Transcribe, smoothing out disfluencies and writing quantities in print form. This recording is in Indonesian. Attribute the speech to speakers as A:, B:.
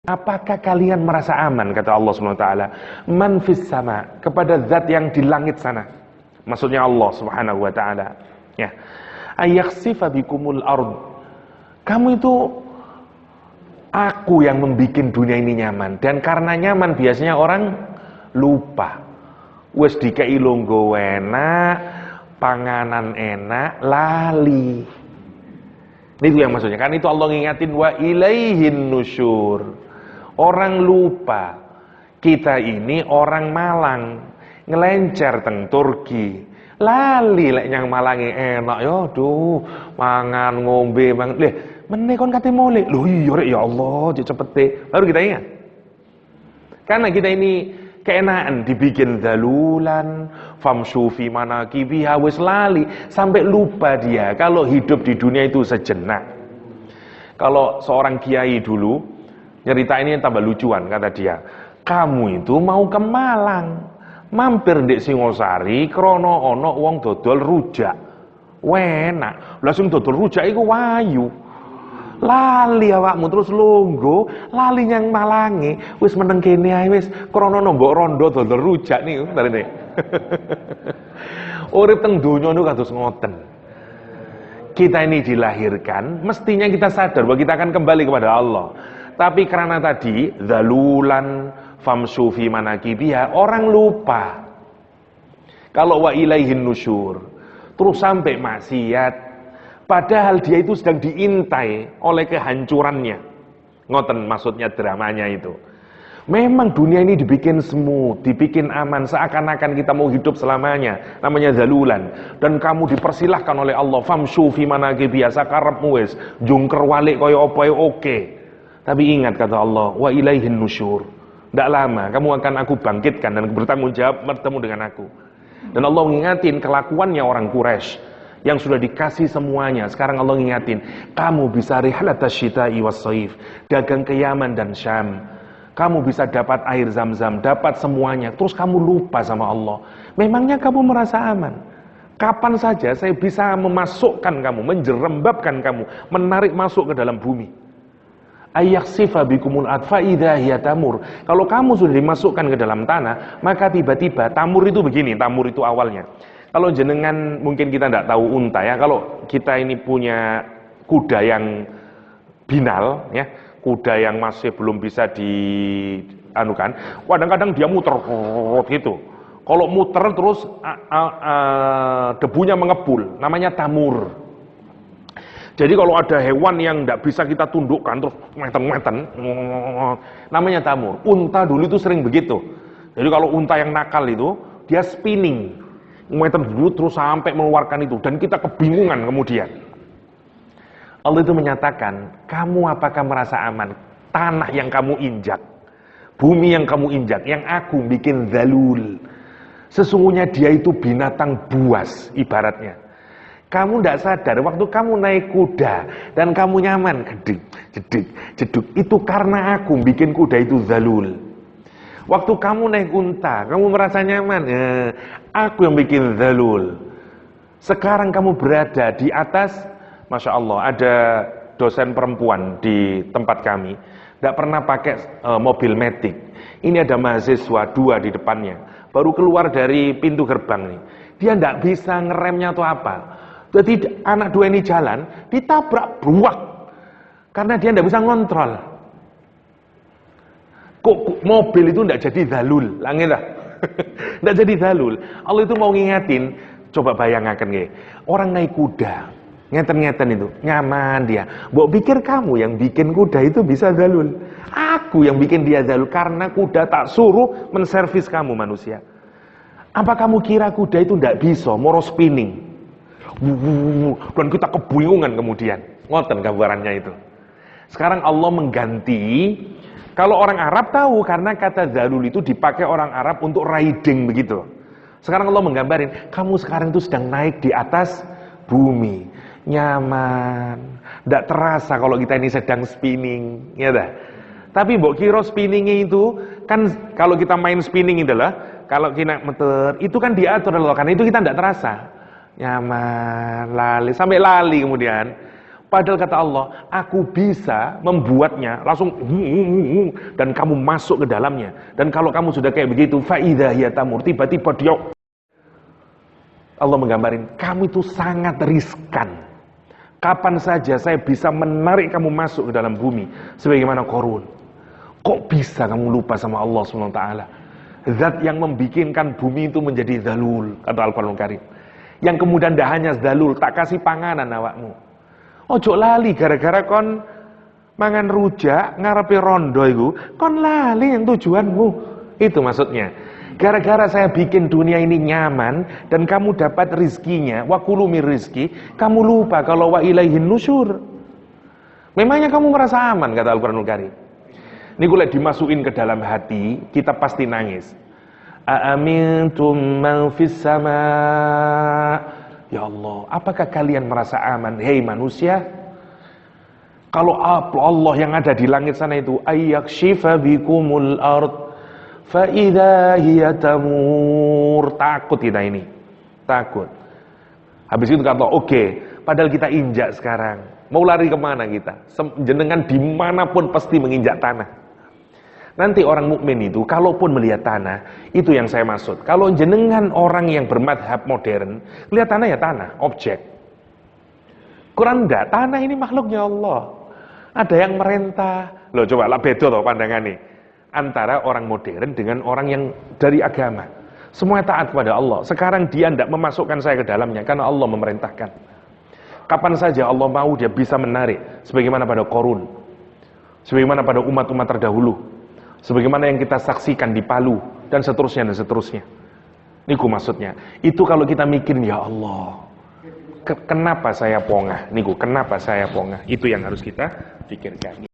A: Apakah kalian merasa aman, kata Allah Subhanahu wa taala, man fis sama, kepada zat yang di langit sana. Maksudnya Allah Subhanahu wa taala. Ya. Ayakhsifa bikumul ard. Kamu itu, aku yang membikin dunia ini nyaman, dan karena nyaman biasanya orang lupa. Wes dikei longgo enak, panganan enak, lali. Itu yang maksudnya. Kan itu Allah ngingatin wa ilaihin nusyur. Orang lupa kita ini orang Malang, ngelencer teng Turki, lali lek nyang Malange enak yo, duh mangan ngombe mangan leh meneh kon kate molek lho iya rek ya Allah cepete baru kita ingat. Karena kita ini keenaan dibikin dalulan famshu fi manakibiha, wis lali sampai lupa dia kalau hidup di dunia itu sejenak. Kalau seorang kiai dulu nyerita ini tambah lucuan, kata dia, kamu itu mau ke Malang, mampir di Singosari krono ono wong dodol rujak, enak, langsung dodol rujak iku wayu, lali awakmu terus longgo, lali nyang Malange, wis meneng kene ae wis krono nombok rondo dodol rujak nih, tarene. Urip teng donya niku kados ngoten. Kita ini dilahirkan, mestinya kita sadar bahwa kita akan kembali kepada Allah. Tapi karena tadi zalulan famshu fi manakibiha, orang lupa kalau wa ilaihin nusyur, terus sampai maksiat, padahal dia itu sedang diintai oleh kehancurannya. Ngoten maksudnya dramanya itu. Memang dunia ini dibikin smooth, dibikin aman, seakan-akan kita mau hidup selamanya, namanya zalulan. Dan kamu dipersilahkan oleh Allah famshu fi manakibiha, sakarepmu wis jungker walik kaya apa oke. Tapi ingat kata Allah, wa ilaihin nusyur. Tidak lama kamu akan aku bangkitkan dan bertanggung jawab bertemu dengan aku. Dan Allah mengingatin kelakuannya orang Quraisy yang sudah dikasih semuanya. Sekarang Allah mengingatin, kamu bisa rihlatas syita'i was shaif, dagang ke Yaman dan Syam. Kamu bisa dapat air Zam-Zam, dapat semuanya. Terus kamu lupa sama Allah. Memangnya kamu merasa aman? Kapan saja saya bisa memasukkan kamu, menjerembabkan kamu, menarik masuk ke dalam bumi. Ayakhsifa bikumul adfa idza hiya tamur. Kalau kamu sudah dimasukkan ke dalam tanah, maka tiba-tiba tamur itu begini, tamur itu awalnya. Kalau jenengan mungkin kita tidak tahu unta ya, kalau kita ini punya kuda yang binal ya, kuda yang masih belum bisa dianukan, kadang-kadang dia muter gitu. Kalau muter terus debunya mengepul, namanya tamur. Jadi kalau ada hewan yang tidak bisa kita tundukkan terus meten-meten, namanya tamur. Unta dulu itu sering begitu. Jadi kalau unta yang nakal itu, dia spinning, meten dulu terus sampai mengeluarkan itu, dan kita kebingungan kemudian. Allah itu menyatakan, kamu apakah merasa aman? Tanah yang kamu injak, bumi yang kamu injak, yang aku bikin zalul. Sesungguhnya dia itu binatang buas ibaratnya. Kamu tidak sadar, waktu kamu naik kuda dan kamu nyaman, jeduk, jeduk, jeduk, itu karena aku bikin kuda itu zalul. Waktu kamu naik unta, kamu merasa nyaman, aku yang bikin zalul. Sekarang kamu berada di atas, Masya Allah, ada dosen perempuan di tempat kami, tidak pernah pakai mobil matic. Ini ada mahasiswa 2 di depannya, baru keluar dari pintu gerbang nih. Dia tidak bisa ngeremnya atau apa. Jadi anak 2 ini jalan, ditabrak bruak. Karena dia tidak bisa ngontrol. Kok mobil itu tidak jadi zalul? Langit lah. Tidak jadi zalul. Allah itu mau ngingetin, coba bayangkan nggih. Orang naik kuda, ngeten-ngeten itu, nyaman dia. Mbok pikir kamu yang bikin kuda itu bisa zalul. Aku yang bikin dia zalul karena kuda tak suruh menservis kamu manusia. Apa kamu kira kuda itu tidak bisa moro spinning? Dan kita kebingungan kemudian. Ngoten gambarannya itu. Sekarang Allah mengganti. Kalau orang Arab tahu, karena kata zalul itu dipakai orang Arab untuk riding begitu. Sekarang Allah menggambarin, kamu sekarang itu sedang naik di atas bumi, nyaman, tidak terasa kalau kita ini sedang spinning, ya dah. Tapi mbok kira spinningnya itu kan, kalau kita main spinning itulah, kalau kita meter itu kan diatur loh, karena itu kita tidak terasa. Nyaman, lali, sampai lali kemudian. Padahal kata Allah, aku bisa membuatnya langsung dan kamu masuk ke dalamnya. Dan kalau kamu sudah kayak begitu, faidah ya tamur, tiba-tiba dia, Allah menggambarin, kamu itu sangat riskan. Kapan saja saya bisa menarik kamu masuk ke dalam bumi, sebagaimana Qarun. Kok bisa kamu lupa sama Allah SWT? Zat yang membikinkan bumi itu menjadi zalul, kata Al-Quran Karim. Yang kemudian tidak hanya zalul, tak kasih panganan awakmu. Ojo lali gara-gara kon mangan rujak ngarepe rondo iku, kon lali yang tujuanmu. Itu maksudnya. Gara-gara saya bikin dunia ini nyaman dan kamu dapat rizkinya, wa kulu mir rizki, kamu lupa kalau wa ilaihin nusyur. Memangnya kamu merasa aman, kata Al-Qur'anul Karim. Ini kalau dimasukin ke dalam hati, kita pasti nangis. Aamintum man fis sama. Ya Allah, apakah kalian merasa aman, hei manusia? Kalau Allah yang ada di langit sana itu, ayyakshifa bikumul ard, fa idza hiya tamur. Takut kita ini, takut. Habis itu kata, oke, padahal kita injak sekarang. Mau lari kemana kita? Jenengan dimanapun pasti menginjak tanah. Nanti orang mukmin itu, kalaupun melihat tanah, itu yang saya maksud. Kalau jenengan orang yang bermadhab modern, lihat tanah ya tanah, objek. Quran enggak, tanah ini makhluknya Allah. Ada yang merentah. Loh coba lah beda loh pandangannya. Antara orang modern dengan orang yang dari agama. Semua taat kepada Allah. Sekarang dia tidak memasukkan saya ke dalamnya, karena Allah memerintahkan. Kapan saja Allah mau, dia bisa menarik. Sebagaimana pada Qarun. Sebagaimana pada umat-umat terdahulu. Sebagaimana yang kita saksikan di Palu dan seterusnya dan seterusnya. Niku maksudnya. Itu kalau kita mikirin, ya Allah, kenapa saya pongah? Niku, kenapa saya pongah? Itu yang harus kita pikirkan.